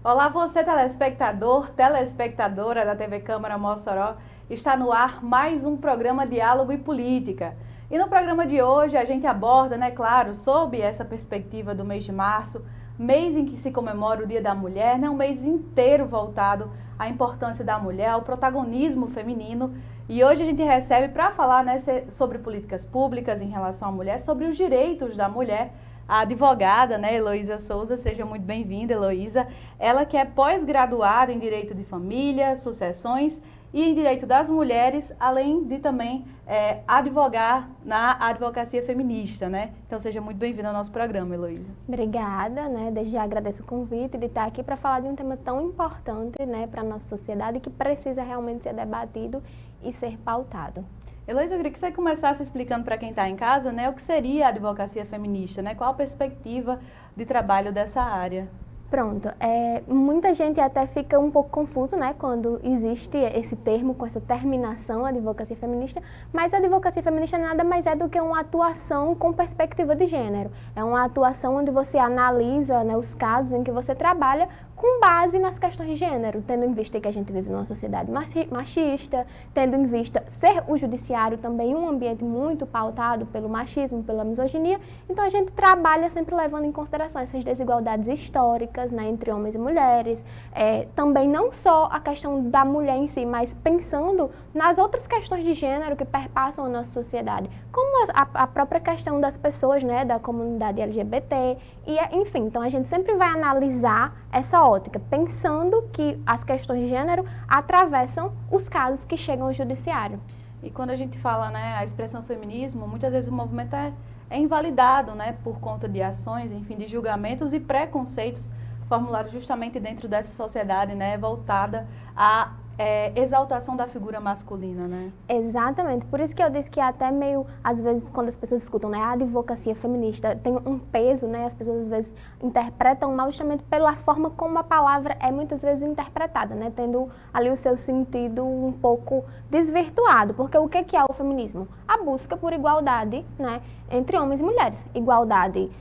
Olá, você telespectador, telespectadora da TV Câmara Mossoró. Está no ar mais um programa Diálogo e Política. E no programa de hoje a gente aborda, claro, sob essa perspectiva do mês de março, mês em que se comemora o Dia da Mulher, um mês inteiro voltado à importância da mulher, ao protagonismo feminino. E hoje a gente recebe para falar sobre políticas públicas em relação à mulher, sobre os direitos da mulher, a advogada, Heloísa Souza. Seja muito bem-vinda, Heloísa. Ela que é pós-graduada em Direito de Família, Sucessões e em Direito das Mulheres, além de também advogar na advocacia feminista, Então, seja muito bem-vinda ao nosso programa, Heloísa. Obrigada, Desde já agradeço o convite de estar aqui para falar de um tema tão importante, para a nossa sociedade, que precisa realmente ser debatido e ser pautado. Heloísa, eu queria que você começasse explicando para quem está em casa, o que seria a advocacia feminista, Qual a perspectiva de trabalho dessa área? Pronto, muita gente até fica um pouco confuso, quando existe esse termo com essa terminação, advocacia feminista, mas a advocacia feminista nada mais é do que uma atuação com perspectiva de gênero. É uma atuação onde você analisa, os casos em que você trabalha com base nas questões de gênero, tendo em vista que a gente vive numa sociedade machista, tendo em vista ser o judiciário também um ambiente muito pautado pelo machismo, pela misoginia. Então a gente trabalha sempre levando em consideração essas desigualdades históricas, entre homens e mulheres, também não só a questão da mulher em si, mas pensando nas outras questões de gênero que perpassam a nossa sociedade, como a própria questão das pessoas, da comunidade LGBT, e enfim, então a gente sempre vai analisar essa ótica, pensando que as questões de gênero atravessam os casos que chegam ao judiciário. E quando a gente fala, a expressão feminismo, muitas vezes o movimento é invalidado, por conta de ações, enfim, de julgamentos e preconceitos formulados justamente dentro dessa sociedade, voltada à exaltação da figura masculina, Exatamente, por isso que eu disse que até meio, às vezes, quando as pessoas escutam, a advocacia feminista tem um peso, as pessoas às vezes interpretam mal justamente pela forma como a palavra é muitas vezes interpretada, tendo ali o seu sentido um pouco desvirtuado, porque o que é o feminismo? A busca por igualdade, entre homens e mulheres, igualdade,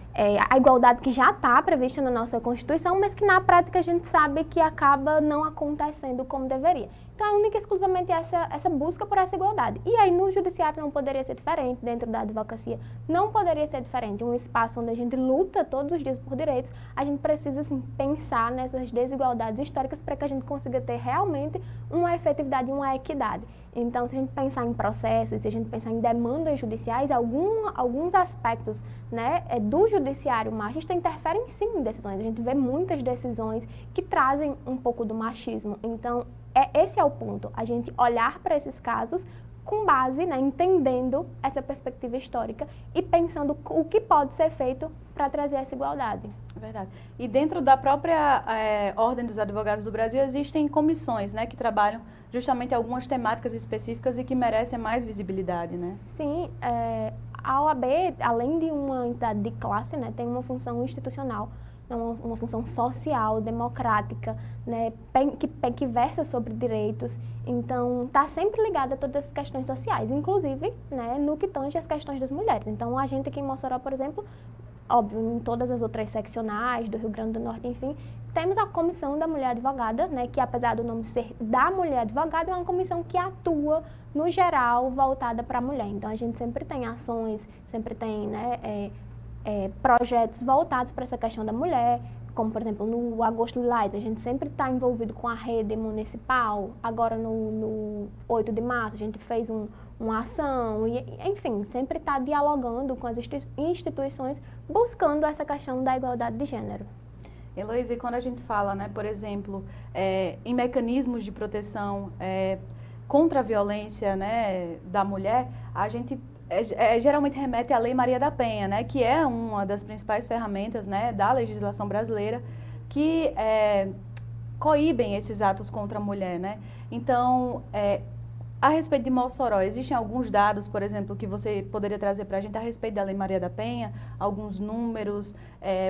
a igualdade que já está prevista na nossa Constituição, mas que na prática a gente sabe que acaba não acontecendo como deveria. Então, é única e exclusivamente essa busca por essa igualdade. E aí, no judiciário não poderia ser diferente, dentro da advocacia não poderia ser diferente. Um espaço onde a gente luta todos os dias por direitos, a gente precisa, assim, pensar nessas desigualdades históricas para que a gente consiga ter realmente uma efetividade e uma equidade. Então, se a gente pensar em processos, se a gente pensar em demandas judiciais, alguns aspectos do judiciário machista interferem sim em decisões. A gente vê muitas decisões que trazem um pouco do machismo. Então, esse é o ponto, a gente olhar para esses casos com base, entendendo essa perspectiva histórica e pensando o que pode ser feito para trazer essa igualdade. Verdade. E dentro da própria Ordem dos Advogados do Brasil existem comissões, que trabalham justamente algumas temáticas específicas e que merecem mais visibilidade, Sim, a OAB, além de uma entidade de classe, tem uma função institucional, uma função social, democrática, que versa sobre direitos. Então, está sempre ligada a todas essas questões sociais, inclusive no que tange as questões das mulheres. Então, a gente aqui em Mossoró, por exemplo, óbvio, em todas as outras seccionais do Rio Grande do Norte, enfim, temos a Comissão da Mulher Advogada, que apesar do nome ser da Mulher Advogada, é uma comissão que atua, no geral, voltada para a mulher. Então, a gente sempre tem ações, sempre tem projetos voltados para essa questão da mulher, como, por exemplo, no Agosto Lilás, a gente sempre está envolvido com a rede municipal. Agora, no 8 de março, a gente fez uma ação, e, enfim, sempre está dialogando com as instituições, buscando essa questão da igualdade de gênero. Heloísa, e quando a gente fala, por exemplo, em mecanismos de proteção contra a violência da mulher, a gente geralmente remete à Lei Maria da Penha, que é uma das principais ferramentas da legislação brasileira que coíbem esses atos contra a mulher. Então, a respeito de Mossoró, existem alguns dados, por exemplo, que você poderia trazer para a gente a respeito da Lei Maria da Penha, alguns números,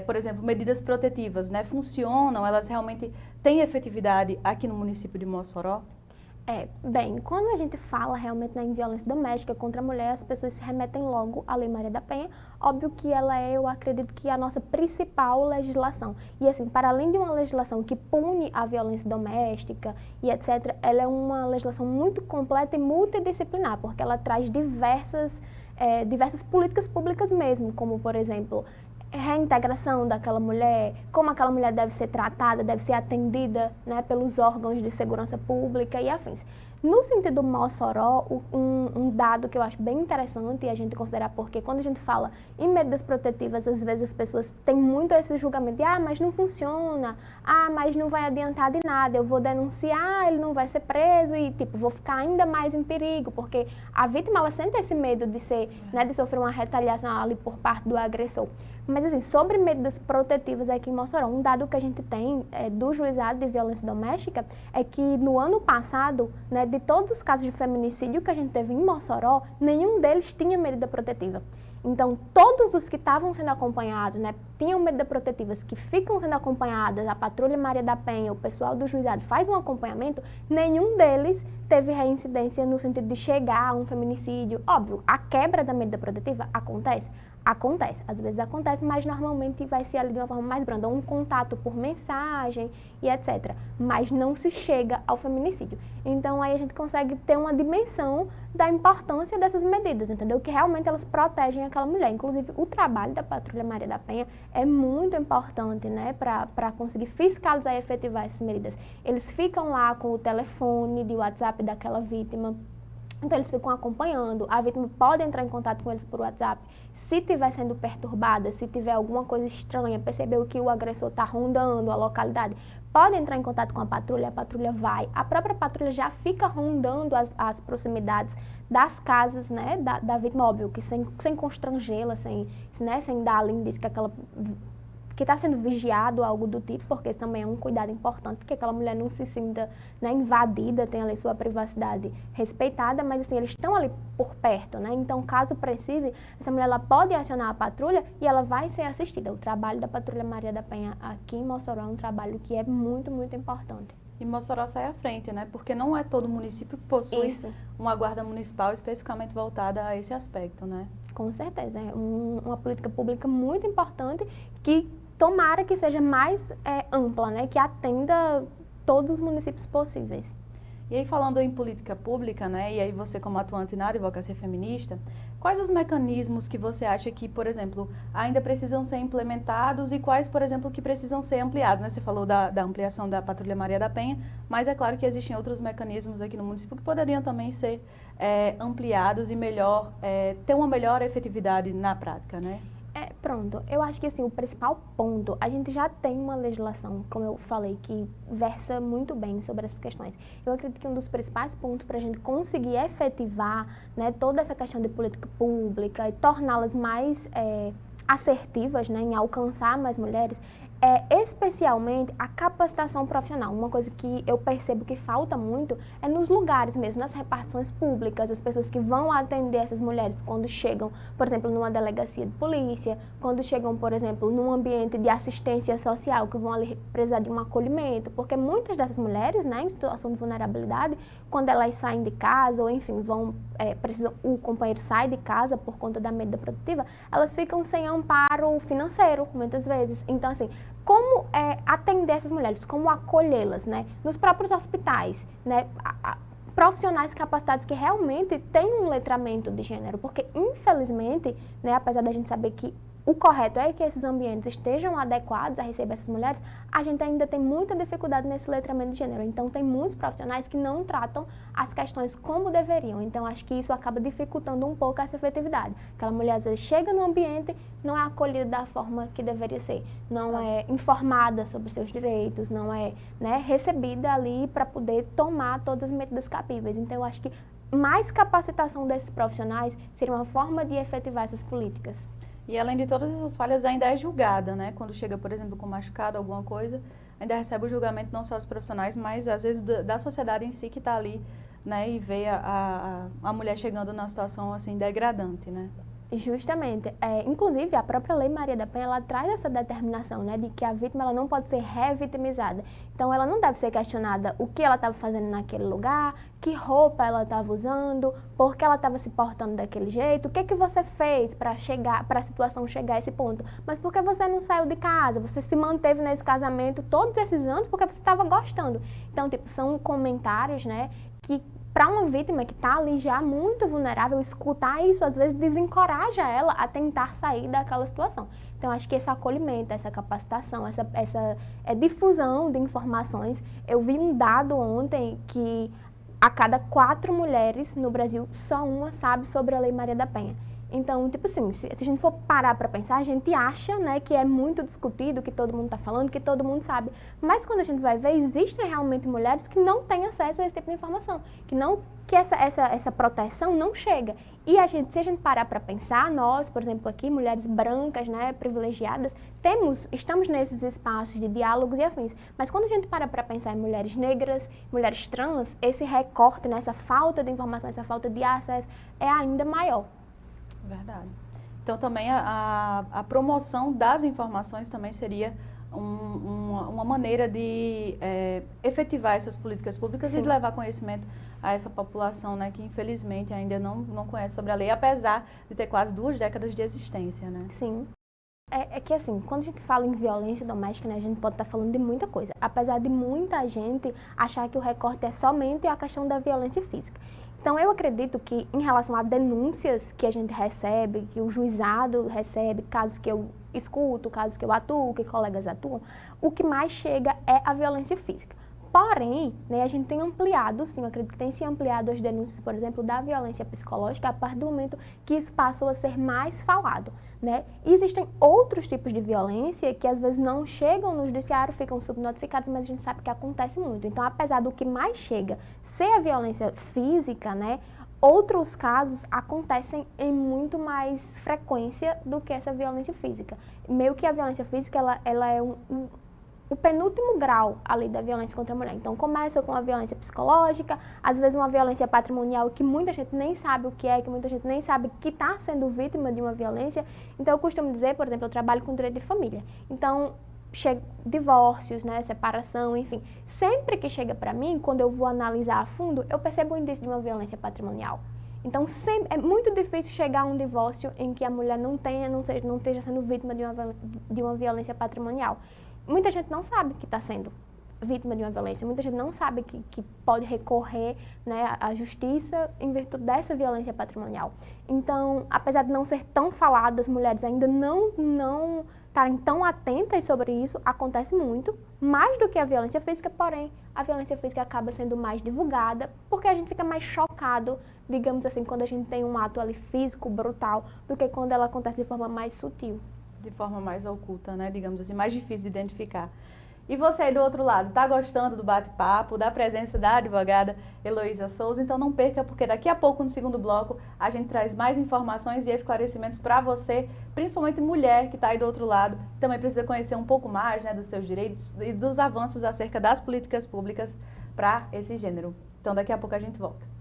por exemplo, medidas protetivas, funcionam, elas realmente têm efetividade aqui no município de Mossoró? Bem, quando a gente fala realmente, né, em violência doméstica contra a mulher, as pessoas se remetem logo à Lei Maria da Penha. Óbvio que ela é, eu acredito que a nossa principal legislação. E assim, para além de uma legislação que pune a violência doméstica e etc., ela é uma legislação muito completa e multidisciplinar, porque ela traz diversas políticas públicas mesmo, como, por exemplo, reintegração daquela mulher, como aquela mulher deve ser tratada, deve ser atendida, né, pelos órgãos de segurança pública e afins. No sentido Mossoró, um dado que eu acho bem interessante a gente considerar, porque quando a gente fala em medidas protetivas, às vezes as pessoas têm muito esse julgamento de mas não funciona, mas não vai adiantar de nada, eu vou denunciar, ele não vai ser preso e, tipo, vou ficar ainda mais em perigo, porque a vítima, ela sente esse medo de ser, né, de sofrer uma retaliação ali por parte do agressor. Mas, assim, sobre medidas protetivas aqui em Mossoró, um dado que a gente tem do Juizado de Violência Doméstica é que no ano passado, né, de todos os casos de feminicídio que a gente teve em Mossoró, nenhum deles tinha medida protetiva. Então, todos os que estavam sendo acompanhados, né, tinham medidas protetivas, que ficam sendo acompanhadas, a Patrulha Maria da Penha, o pessoal do Juizado faz um acompanhamento, nenhum deles teve reincidência no sentido de chegar a um feminicídio. Óbvio, a quebra da medida protetiva acontece. Acontece, às vezes acontece, mas normalmente vai ser ali de uma forma mais branda, um contato por mensagem e etc. Mas não se chega ao feminicídio. Então aí a gente consegue ter uma dimensão da importância dessas medidas, entendeu? Que realmente elas protegem aquela mulher. Inclusive o trabalho da Patrulha Maria da Penha é muito importante, né, para conseguir fiscalizar e efetivar essas medidas. Eles ficam lá com o telefone de WhatsApp daquela vítima. Então, eles ficam acompanhando, a vítima pode entrar em contato com eles por WhatsApp. Se estiver sendo perturbada, se tiver alguma coisa estranha, percebeu que o agressor está rondando a localidade, pode entrar em contato com a patrulha vai. A própria patrulha já fica rondando as proximidades das casas, né, da vítima, óbvio, que sem constrangê-la, sem dar indício que está sendo vigiado, algo do tipo, porque isso também é um cuidado importante, que aquela mulher não se sinta, né, invadida, tenha ali sua privacidade respeitada, mas assim, eles estão ali por perto, né? Então, caso precise, essa mulher ela pode acionar a patrulha e ela vai ser assistida. O trabalho da Patrulha Maria da Penha aqui em Mossoró é um trabalho que é muito, muito importante. E Mossoró sai à frente, né? Porque não é todo município que possui uma guarda municipal especificamente voltada a esse aspecto, né? Com certeza, é uma política pública muito importante que tomara que seja mais ampla, né? Que atenda todos os municípios possíveis. E aí, falando em política pública, né? E aí você como atuante na advocacia feminista, quais os mecanismos que você acha que, por exemplo, ainda precisam ser implementados e quais, por exemplo, que precisam ser ampliados, né? Você falou da ampliação da Patrulha Maria da Penha, mas é claro que existem outros mecanismos aqui no município que poderiam também ser ampliados e ter uma melhor efetividade na prática, né? Pronto, eu acho que assim, o principal ponto, a gente já tem uma legislação, como eu falei, que versa muito bem sobre essas questões. Eu acredito que um dos principais pontos para a gente conseguir efetivar, né, toda essa questão de política pública e torná-las mais assertivas, né, em alcançar mais mulheres, é especialmente a capacitação profissional. Uma coisa que eu percebo que falta muito é nos lugares mesmo, nas repartições públicas, as pessoas que vão atender essas mulheres quando chegam, por exemplo, numa delegacia de polícia, quando chegam, por exemplo, num ambiente de assistência social, que vão ali precisar de um acolhimento, porque muitas dessas mulheres, né, em situação de vulnerabilidade, quando elas saem de casa, ou enfim, o companheiro sai de casa por conta da medida protetiva, elas ficam sem amparo financeiro, muitas vezes. Então, assim, como atender essas mulheres, como acolhê-las, né? Nos próprios hospitais, né? Profissionais capacitados que realmente têm um letramento de gênero, porque infelizmente, né, apesar da gente saber que o correto é que esses ambientes estejam adequados a receber essas mulheres, a gente ainda tem muita dificuldade nesse letramento de gênero. Então, tem muitos profissionais que não tratam as questões como deveriam. Então, acho que isso acaba dificultando um pouco essa efetividade. Aquela mulher, às vezes, chega no ambiente, não é acolhida da forma que deveria ser, não é informada sobre seus direitos, não é, né, recebida ali para poder tomar todas as medidas cabíveis. Então, eu acho que mais capacitação desses profissionais seria uma forma de efetivar essas políticas. E além de todas essas falhas, ainda é julgada, né? Quando chega, por exemplo, com machucado, alguma coisa, ainda recebe o julgamento não só dos profissionais, mas às vezes da sociedade em si que está ali, né? E vê a mulher chegando numa situação assim degradante, né? Justamente. Inclusive, a própria Lei Maria da Penha, ela traz essa determinação, né, de que a vítima ela não pode ser revitimizada. Então, ela não deve ser questionada o que ela estava fazendo naquele lugar, que roupa ela estava usando, por que ela estava se portando daquele jeito, o que que você fez para a situação chegar a esse ponto. Mas por que você não saiu de casa? Você se manteve nesse casamento todos esses anos porque você estava gostando. Então, tipo, são comentários, né, que para uma vítima que está ali já muito vulnerável, escutar isso às vezes desencoraja ela a tentar sair daquela situação. Então, acho que esse acolhimento, essa capacitação, essa difusão de informações. Eu vi um dado ontem que a cada 4 mulheres no Brasil, só uma sabe sobre a Lei Maria da Penha. Então, tipo assim, se a gente for parar para pensar, a gente acha, né, que é muito discutido, que todo mundo está falando, que todo mundo sabe. Mas quando a gente vai ver, existem realmente mulheres que não têm acesso a esse tipo de informação, que essa proteção não chega. E se a gente parar para pensar, nós, por exemplo, aqui, mulheres brancas, né, privilegiadas, estamos nesses espaços de diálogos e afins. Mas quando a gente para pensar em mulheres negras, mulheres trans, esse recorte, né, essa falta de informação, essa falta de acesso é ainda maior. Verdade. Então, também a promoção das informações também seria uma maneira de efetivar essas políticas públicas. Sim. E de levar conhecimento a essa população, né, que infelizmente ainda não conhece sobre a lei, apesar de ter quase 2 décadas de existência, né? Sim. É que assim, quando a gente fala em violência doméstica, né, a gente pode estar falando de muita coisa. Apesar de muita gente achar que o recorte é somente a questão da violência física. Então, eu acredito que, em relação a denúncias que a gente recebe, que o juizado recebe, casos que eu escuto, casos que eu atuo, que colegas atuam, o que mais chega é a violência física. Porém, né, a gente tem ampliado, sim, eu acredito que tem se ampliado as denúncias, por exemplo, da violência psicológica a partir do momento que isso passou a ser mais falado, né? E existem outros tipos de violência que às vezes não chegam no judiciário, ficam subnotificados, mas a gente sabe que acontece muito. Então, apesar do que mais chega ser a violência física, né, outros casos acontecem em muito mais frequência do que essa violência física. Meio que a violência física, ela é o penúltimo grau ali da violência contra a mulher. Então, começa com a violência psicológica, às vezes uma violência patrimonial que muita gente nem sabe o que é, que muita gente nem sabe que está sendo vítima de uma violência. Então, eu costumo dizer, por exemplo, eu trabalho com direito de família. Então, divórcios, né, separação, enfim. Sempre que chega para mim, quando eu vou analisar a fundo, eu percebo o indício de uma violência patrimonial. Então, é muito difícil chegar a um divórcio em que a mulher não esteja sendo vítima de uma violência patrimonial. Muita gente não sabe que está sendo vítima de uma violência, muita gente não sabe que pode recorrer, né, à justiça em virtude dessa violência patrimonial. Então, apesar de não ser tão falado, as mulheres ainda não estarem tão atentas sobre isso, acontece muito, mais do que a violência física, porém, a violência física acaba sendo mais divulgada, porque a gente fica mais chocado, digamos assim, quando a gente tem um ato ali físico, brutal, do que quando ela acontece de forma mais sutil. De forma mais oculta, né? Digamos assim, mais difícil de identificar. E você aí do outro lado, está gostando do bate-papo, da presença da advogada Heloísa Souza? Então não perca, porque daqui a pouco, no segundo bloco, a gente traz mais informações e esclarecimentos para você, principalmente mulher que está aí do outro lado, também precisa conhecer um pouco mais, né, dos seus direitos e dos avanços acerca das políticas públicas para esse gênero. Então daqui a pouco a gente volta.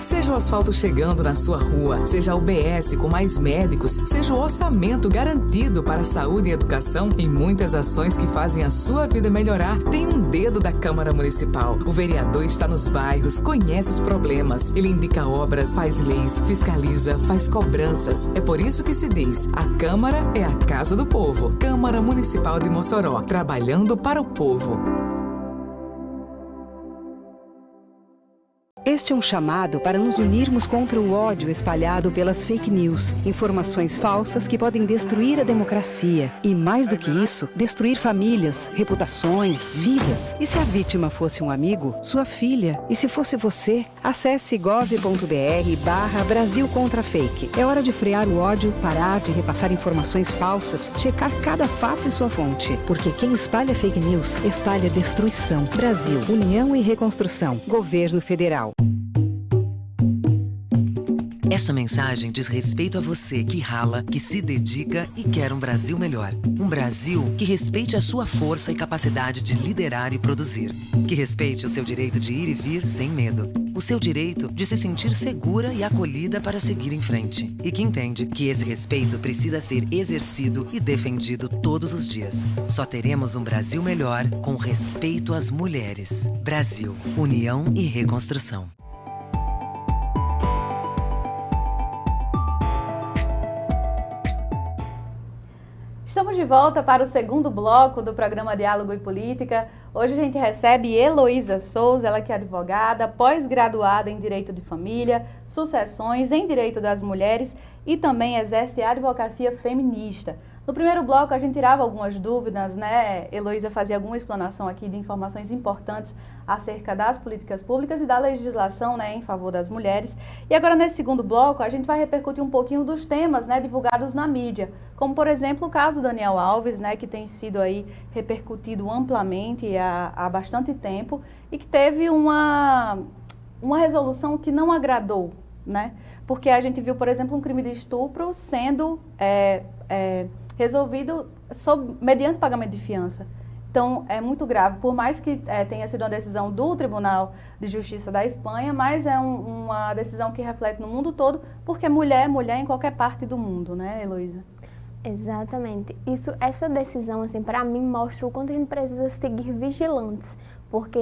Seja o asfalto chegando na sua rua, seja a UBS com mais médicos, seja o orçamento garantido para a saúde e educação e muitas ações que fazem a sua vida melhorar, tem um dedo da Câmara Municipal. O vereador está nos bairros, conhece os problemas, ele indica obras, faz leis, fiscaliza, faz cobranças. É por isso que se diz, a Câmara é a casa do povo. Câmara Municipal de Mossoró, trabalhando para o povo. Este é um chamado para nos unirmos contra o ódio espalhado pelas fake news, informações falsas que podem destruir a democracia e, mais do que isso, destruir famílias, reputações, vidas. E se a vítima fosse um amigo, sua filha? E se fosse você? Acesse gov.br/Brasil contra Fake. É hora de frear o ódio, parar de repassar informações falsas, checar cada fato e sua fonte. Porque quem espalha fake news, espalha destruição. Brasil, União e Reconstrução. Governo Federal. Essa mensagem diz respeito a você que rala, que se dedica e quer um Brasil melhor. Um Brasil que respeite a sua força e capacidade de liderar e produzir. Que respeite o seu direito de ir e vir sem medo. O seu direito de se sentir segura e acolhida para seguir em frente. E que entende que esse respeito precisa ser exercido e defendido todos os dias. Só teremos um Brasil melhor com respeito às mulheres. Brasil, união e reconstrução. Estamos de volta para o segundo bloco do programa Diálogo e Política. Hoje a gente recebe Heloísa Souza, ela que é advogada, pós-graduada em Direito de Família, Sucessões em Direito das Mulheres e também exerce a advocacia feminista. No primeiro bloco a gente tirava algumas dúvidas, né? Heloísa fazia alguma explanação aqui de informações importantes acerca das políticas públicas e da legislação, né, em favor das mulheres. E agora nesse segundo bloco a gente vai repercutir um pouquinho dos temas, né, divulgados na mídia, como por exemplo o caso Daniel Alves, né, que tem sido aí repercutido amplamente há bastante tempo e que teve uma resolução que não agradou, né? Porque a gente viu, por exemplo, um crime de estupro sendo resolvido mediante pagamento de fiança. Então, é muito grave. Por mais que tenha sido uma decisão do Tribunal de Justiça da Espanha, mas é uma decisão que reflete no mundo todo, porque mulher é mulher em qualquer parte do mundo, né, Heloísa? Exatamente. Essa decisão, assim, para mim, mostra o quanto a gente precisa seguir vigilantes, porque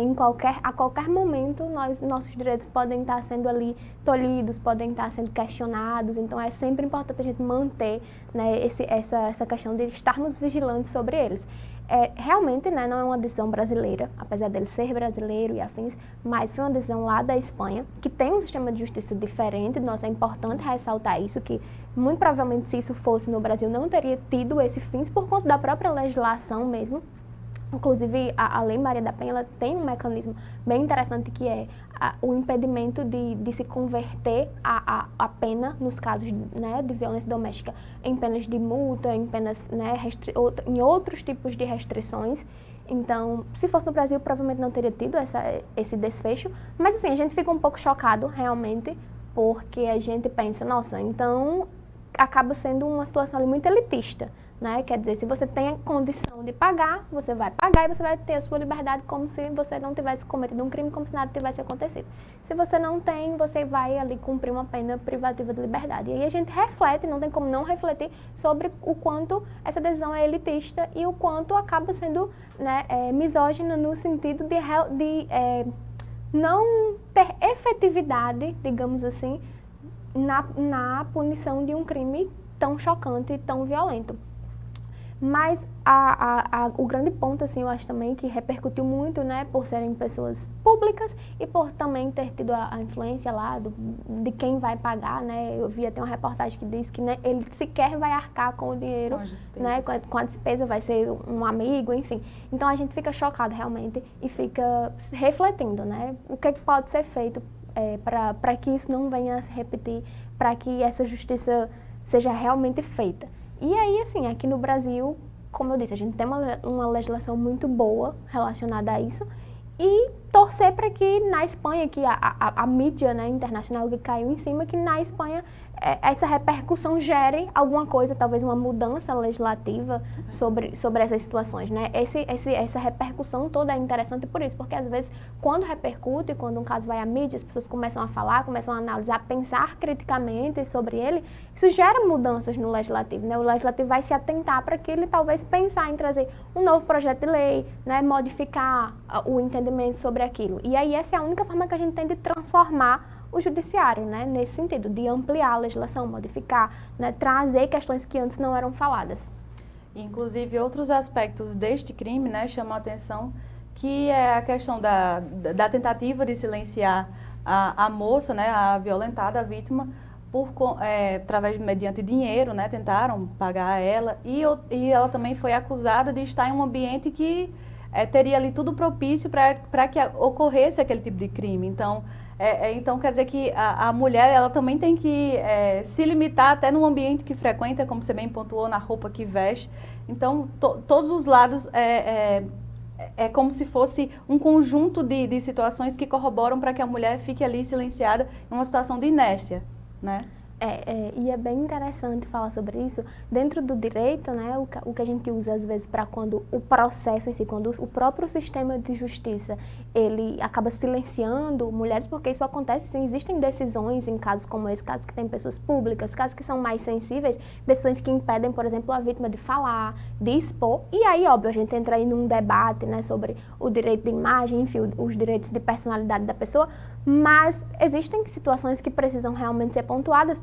a qualquer momento nossos direitos podem estar sendo ali tolhidos, podem estar sendo questionados, então é sempre importante a gente manter, né, essa questão de estarmos vigilantes sobre eles. Realmente, né, não é uma decisão brasileira, apesar dele ser brasileiro e afins, mas foi uma decisão lá da Espanha, que tem um sistema de justiça diferente. Nossa, é importante ressaltar isso, que muito provavelmente se isso fosse no Brasil não teria tido esse fins por conta da própria legislação mesmo. Inclusive, a Lei Maria da Penha, ela tem um mecanismo bem interessante que é o impedimento de se converter a pena, nos casos, né, de violência doméstica, em penas de multa, em penas, né, em outros tipos de restrições. Então, se fosse no Brasil, provavelmente não teria tido esse desfecho. Mas, assim, a gente fica um pouco chocado, realmente, porque a gente pensa, nossa, então acaba sendo uma situação ali muito elitista. Né? Quer dizer, se você tem a condição de pagar, você vai pagar e você vai ter a sua liberdade como se você não tivesse cometido um crime, como se nada tivesse acontecido. Se você não tem, você vai ali cumprir uma pena privativa de liberdade. E aí a gente reflete, não tem como não refletir sobre o quanto essa decisão é elitista e o quanto acaba sendo, né, misógina no sentido de não ter efetividade, digamos assim, na punição de um crime tão chocante e tão violento. Mas o grande ponto, assim, eu acho também que repercutiu muito, né, por serem pessoas públicas e por também ter tido a influência lá de quem vai pagar, né. Eu vi até uma reportagem que diz que, né, ele sequer vai arcar com o dinheiro, né, com a despesa, vai ser um amigo, enfim. Então a gente fica chocado realmente e fica refletindo, né, o que pode ser feito para que isso não venha a se repetir, para que essa justiça seja realmente feita. E aí, assim, aqui no Brasil, como eu disse, a gente tem uma legislação muito boa relacionada a isso e torcer para que na Espanha, que a mídia, né, internacional que caiu em cima, que na Espanha essa repercussão gere alguma coisa, talvez uma mudança legislativa sobre essas situações, né? Essa repercussão toda é interessante por isso, porque às vezes quando repercute, quando um caso vai à mídia, as pessoas começam a falar, começam a analisar, pensar criticamente sobre ele, isso gera mudanças no legislativo, né? O legislativo vai se atentar para que ele talvez pensar em trazer um novo projeto de lei, né? Modificar o entendimento sobre aquilo. E aí essa é a única forma que a gente tem de transformar o judiciário, né, nesse sentido, de ampliar a legislação, modificar, né, trazer questões que antes não eram faladas. Inclusive, outros aspectos deste crime, né, chamam a atenção, que é a questão da tentativa de silenciar a moça, né, a violentada, a vítima, mediante dinheiro, né, tentaram pagar ela, e ela também foi acusada de estar em um ambiente que teria ali tudo propício para que ocorresse aquele tipo de crime. Então, quer dizer que a mulher, ela também tem que se limitar até no ambiente que frequenta, como você bem pontuou, na roupa que veste. Então, todos os lados é como se fosse um conjunto de situações que corroboram para que a mulher fique ali silenciada em uma situação de inércia, né? E é bem interessante falar sobre isso. Dentro do direito, né, o que a gente usa às vezes para quando o processo em si, quando o próprio sistema de justiça, ele acaba silenciando mulheres, porque isso acontece, sim, existem decisões em casos como esse, casos que tem pessoas públicas, casos que são mais sensíveis, decisões que impedem, por exemplo, a vítima de falar, de expor, e aí, óbvio, a gente entra aí num debate, né, sobre o direito de imagem, enfim, os direitos de personalidade da pessoa, mas existem situações que precisam realmente ser pontuadas.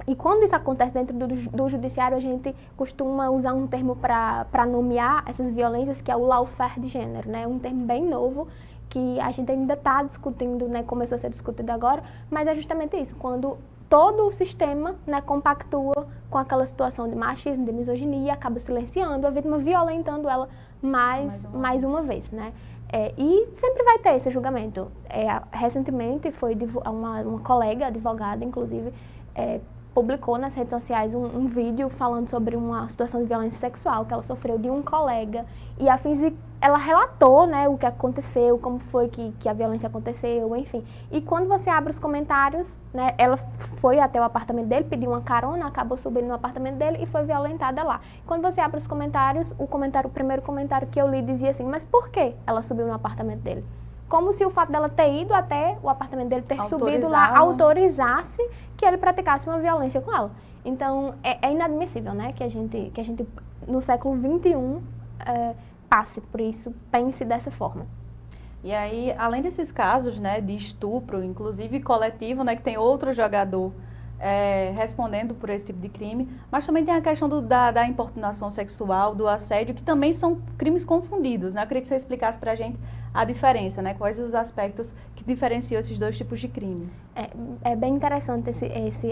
E quando isso acontece dentro do judiciário, a gente costuma usar um termo para nomear essas violências, que é o lawfare de gênero, né? Um termo bem novo, que a gente ainda está discutindo, né? Começou a ser discutido agora, mas é justamente isso, quando todo o sistema, né, compactua com aquela situação de machismo, de misoginia, acaba silenciando a vítima, violentando ela mais uma vez, né? E sempre vai ter esse julgamento. Recentemente foi uma colega advogada, inclusive, publicou nas redes sociais um vídeo falando sobre uma situação de violência sexual que ela sofreu de um colega e ela relatou, né, o que aconteceu, como foi que a violência aconteceu, enfim. E quando você abre os comentários, né, ela foi até o apartamento dele, pediu uma carona, acabou subindo no apartamento dele e foi violentada lá. Quando você abre os comentários, o primeiro comentário que eu li dizia assim, mas por que ela subiu no apartamento dele? Como se o fato dela ter ido até o apartamento dele, ter subido lá, autorizasse que ele praticasse uma violência com ela. Então, é inadmissível, né, que a gente no século XXI, passe por isso, pense dessa forma. E aí, além desses casos, né, de estupro, inclusive coletivo, né, que tem outro jogador respondendo por esse tipo de crime, mas também tem a questão da importunação sexual, do assédio, que também são crimes confundidos, né? Eu queria que você explicasse pra gente a diferença, né? Quais os aspectos que diferenciam esses dois tipos de crime. É bem interessante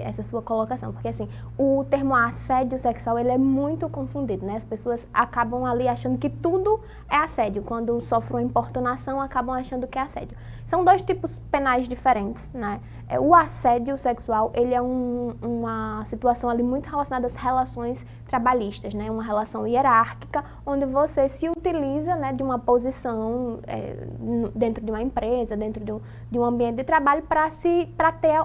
essa sua colocação, porque assim, o termo assédio sexual, ele é muito confundido, né? As pessoas acabam ali achando que tudo é assédio. Quando sofrem uma importunação, acabam achando que é assédio. São dois tipos penais diferentes, né? O assédio sexual, ele é uma situação ali muito relacionada às relações trabalhistas, né? Uma relação hierárquica, onde você se utiliza, né, de uma posição dentro de uma empresa, dentro de um ambiente de trabalho para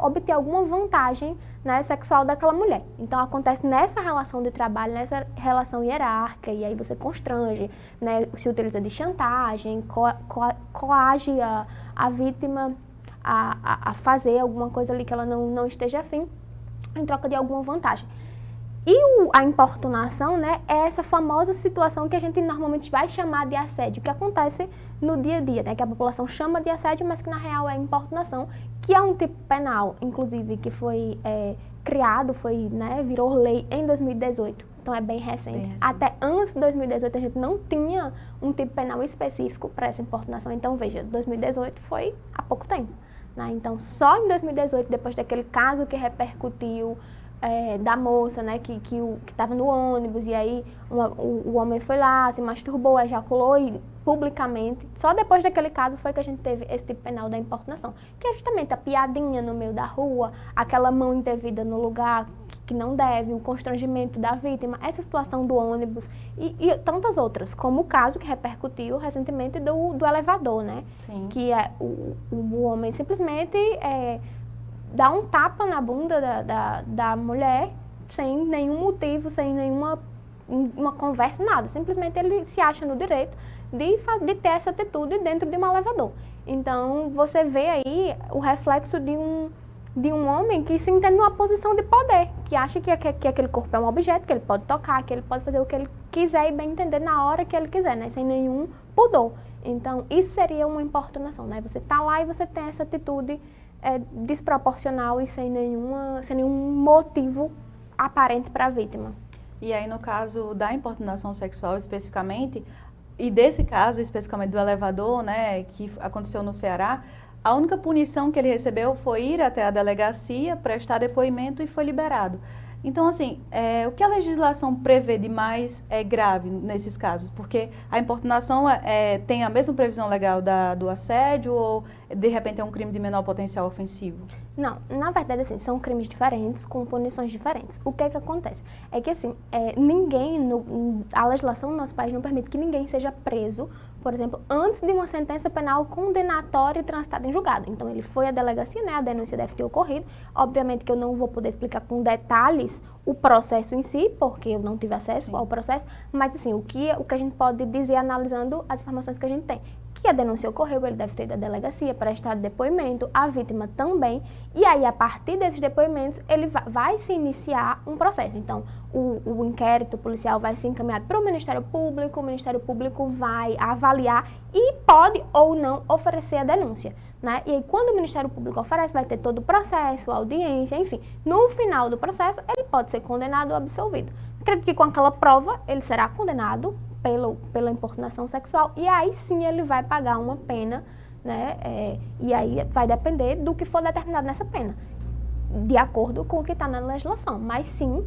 obter alguma vantagem, né, sexual daquela mulher. Então, acontece nessa relação de trabalho, nessa relação hierárquica, e aí você constrange, né, se utiliza de chantagem, coage a vítima a fazer alguma coisa ali que ela não esteja afim, em troca de alguma vantagem. E a importunação, né, é essa famosa situação que a gente normalmente vai chamar de assédio, que acontece no dia a dia, né, que a população chama de assédio, mas que na real é importunação, que é um tipo penal, inclusive, que foi criado, né, virou lei em 2018. Então é bem recente. Até antes de 2018 a gente não tinha um tipo penal específico para essa importunação. Então veja, 2018 foi há pouco tempo, né? Então só em 2018, depois daquele caso que repercutiu, da moça, né, que estava no ônibus, e aí o homem foi lá, se masturbou, ejaculou publicamente. Só depois daquele caso foi que a gente teve esse tipo penal da importunação, que é justamente a piadinha no meio da rua, aquela mão indevida no lugar que não deve, o constrangimento da vítima, essa situação do ônibus e tantas outras, como o caso que repercutiu recentemente do elevador, né? Sim. Que é o homem simplesmente dá um tapa na bunda da mulher sem nenhum motivo, sem nenhuma uma conversa, nada. Simplesmente ele se acha no direito de ter essa atitude dentro de um elevador. Então, você vê aí o reflexo de um homem que se entende numa posição de poder, que acha que aquele corpo é um objeto, que ele pode tocar, que ele pode fazer o que ele quiser e bem entender na hora que ele quiser, né? Sem nenhum pudor. Então, isso seria uma importunação, né? Você tá lá e você tem essa atitude desproporcional e sem nenhum motivo aparente para a vítima. E aí, no caso da importunação sexual especificamente, e desse caso especificamente do elevador, né, que aconteceu no Ceará, a única punição que ele recebeu foi ir até a delegacia, prestar depoimento e foi liberado. Então, assim, o que a legislação prevê de mais grave nesses casos? Porque a importunação tem a mesma previsão legal do assédio ou, de repente, é um crime de menor potencial ofensivo? Não, na verdade, assim, são crimes diferentes, com punições diferentes. O que é que acontece? É que, assim, a legislação no nosso país não permite que ninguém seja preso, por exemplo, antes de uma sentença penal condenatória e transitada em julgado. Então, ele foi à delegacia, né, a denúncia deve ter ocorrido. Obviamente que eu não vou poder explicar com detalhes o processo em si, porque eu não tive acesso ao processo, mas, assim, o que a gente pode dizer analisando as informações que a gente tem. Que a denúncia ocorreu, ele deve ter ido à delegacia, prestar depoimento, a vítima também, e aí, a partir desses depoimentos, ele vai se iniciar um processo. Então, o inquérito policial vai ser encaminhado para o Ministério Público vai avaliar e pode ou não oferecer a denúncia, né? E aí, quando o Ministério Público oferece, vai ter todo o processo, audiência, enfim. No final do processo, ele pode ser condenado ou absolvido. Acredito que com aquela prova, ele será condenado pela importunação sexual, e aí sim ele vai pagar uma pena, né? E aí vai depender do que for determinado nessa pena, de acordo com o que está na legislação. Mas sim,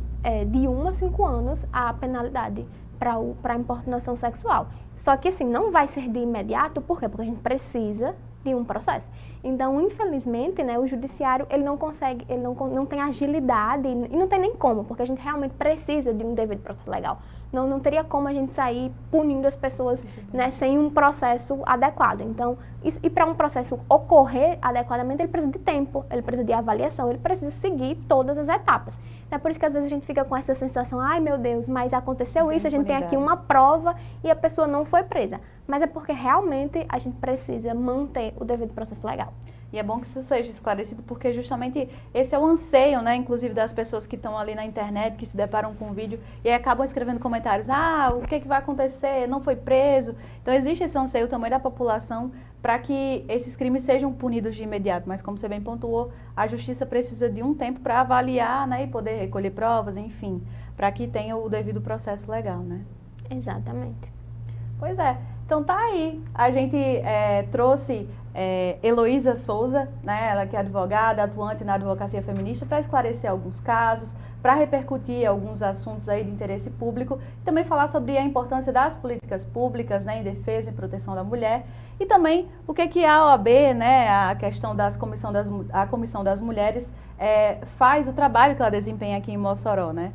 de 1 a 5 anos a penalidade para a importunação sexual. Só que assim, não vai ser de imediato, por quê? Porque a gente precisa de um processo. Então, infelizmente, né, o judiciário, ele não consegue, ele não tem agilidade, e não tem nem como, porque a gente realmente precisa de um devido processo legal. Não teria como a gente sair punindo as pessoas, né, sem um processo adequado. Então, e para um processo ocorrer adequadamente, ele precisa de tempo, ele precisa de avaliação, ele precisa seguir todas as etapas. É por isso que às vezes a gente fica com essa sensação, ai meu Deus, mas aconteceu isso, a gente tem aqui uma prova e a pessoa não foi presa. Mas é porque realmente a gente precisa manter o devido processo legal. E é bom que isso seja esclarecido, porque justamente esse é o anseio, né, inclusive das pessoas que estão ali na internet, que se deparam com o vídeo e aí acabam escrevendo comentários, o que vai acontecer, não foi preso. Então existe esse anseio também da população para que esses crimes sejam punidos de imediato, mas como você bem pontuou, a justiça precisa de um tempo para avaliar, né, e poder recolher provas, enfim, para que tenha o devido processo legal, né? Exatamente. Pois é. Então tá aí, a gente trouxe Heloísa Souza, né, ela que é advogada, atuante na advocacia feminista, para esclarecer alguns casos, para repercutir alguns assuntos aí de interesse público, e também falar sobre a importância das políticas públicas, né, em defesa e proteção da mulher, e também o que a OAB, né, a questão a Comissão das Mulheres, faz o trabalho que ela desempenha aqui em Mossoró, né?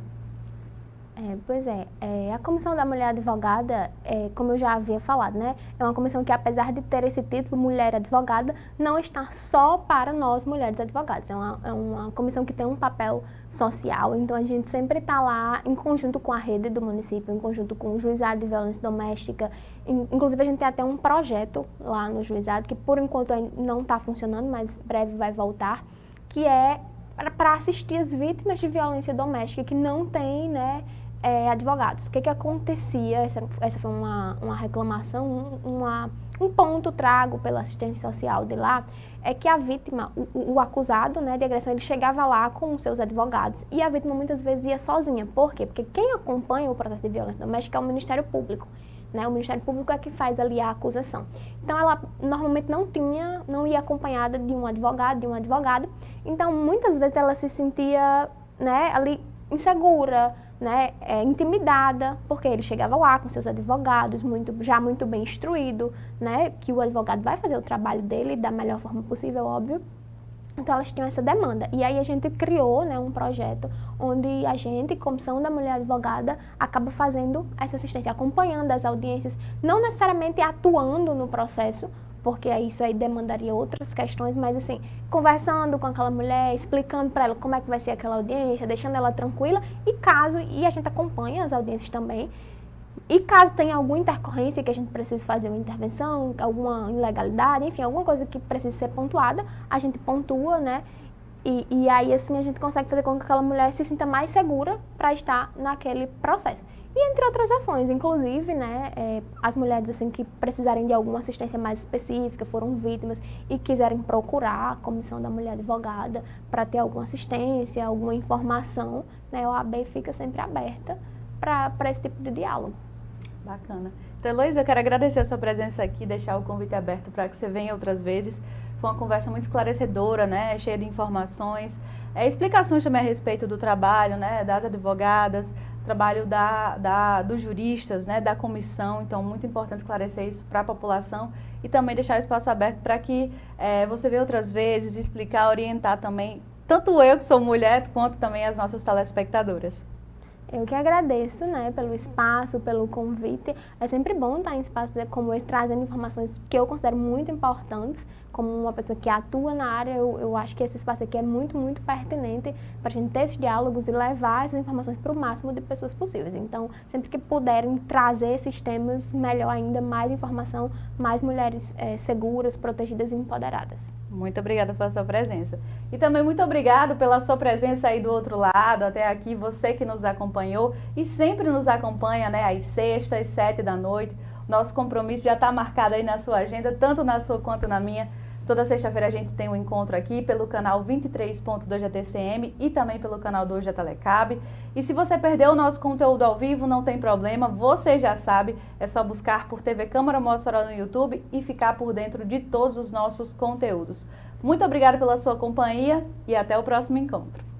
Pois é, a Comissão da Mulher Advogada, como eu já havia falado, né, é uma comissão que, apesar de ter esse título, Mulher Advogada, não está só para nós, mulheres advogadas. É uma comissão que tem um papel social, então a gente sempre está lá em conjunto com a rede do município, em conjunto com o Juizado de Violência Doméstica. Inclusive, a gente tem até um projeto lá no Juizado, que por enquanto não está funcionando, mas breve vai voltar, que é para assistir as vítimas de violência doméstica que não têm, né, advogados. O que acontecia, essa foi uma reclamação, um ponto trago pela assistente social de lá, é que a vítima, o acusado, né, de agressão, ele chegava lá com os seus advogados e a vítima muitas vezes ia sozinha. Por quê? Porque quem acompanha o processo de violência doméstica é o Ministério Público. Né? O Ministério Público é que faz ali a acusação. Então, ela normalmente não ia acompanhada de um advogado, então muitas vezes ela se sentia, né, ali insegura, né, intimidada, porque ele chegava lá com seus advogados, já muito bem instruído, né, que o advogado vai fazer o trabalho dele da melhor forma possível, óbvio. Então, elas tinham essa demanda. E aí, a gente criou, né, um projeto onde a gente, Comissão da Mulher Advogada, acaba fazendo essa assistência, acompanhando as audiências, não necessariamente atuando no processo, porque isso aí demandaria outras questões, mas assim, conversando com aquela mulher, explicando para ela como é que vai ser aquela audiência, deixando ela tranquila, e a gente acompanha as audiências também, e caso tenha alguma intercorrência que a gente precise fazer uma intervenção, alguma ilegalidade, enfim, alguma coisa que precise ser pontuada, a gente pontua, né, e aí assim a gente consegue fazer com que aquela mulher se sinta mais segura para estar naquele processo. E entre outras ações, inclusive, né, as mulheres assim, que precisarem de alguma assistência mais específica, foram vítimas e quiserem procurar a Comissão da Mulher Advogada para ter alguma assistência, alguma informação, né, a OAB fica sempre aberta para esse tipo de diálogo. Bacana. Então, Heloísa, eu quero agradecer a sua presença aqui, deixar o convite aberto para que você venha outras vezes. Foi uma conversa muito esclarecedora, né? Cheia de informações, explicações também a respeito do trabalho, né? Das advogadas, trabalho dos juristas, né? Da comissão. Então, muito importante esclarecer isso para a população e também deixar o espaço aberto para que você venha outras vezes, explicar, orientar também, tanto eu que sou mulher, quanto também as nossas telespectadoras. Eu que agradeço, né, pelo espaço, pelo convite. É sempre bom estar em espaços como esse, trazendo informações que eu considero muito importantes. Como uma pessoa que atua na área, eu acho que esse espaço aqui é muito, muito pertinente para a gente ter esses diálogos e levar essas informações para o máximo de pessoas possíveis. Então, sempre que puderem trazer esses temas, melhor ainda, mais informação, mais mulheres seguras, protegidas e empoderadas. Muito obrigada pela sua presença. E também muito obrigado pela sua presença aí do outro lado, até aqui, você que nos acompanhou e sempre nos acompanha, né, às sextas, 7 da noite. Nosso compromisso já está marcado aí na sua agenda, tanto na sua quanto na minha. Toda sexta-feira a gente tem um encontro aqui pelo canal 23.2 da TCM e também pelo canal 2 da Telecab. E se você perdeu o nosso conteúdo ao vivo, não tem problema, você já sabe, é só buscar por TV Câmara Mossoró no YouTube e ficar por dentro de todos os nossos conteúdos. Muito obrigada pela sua companhia e até o próximo encontro.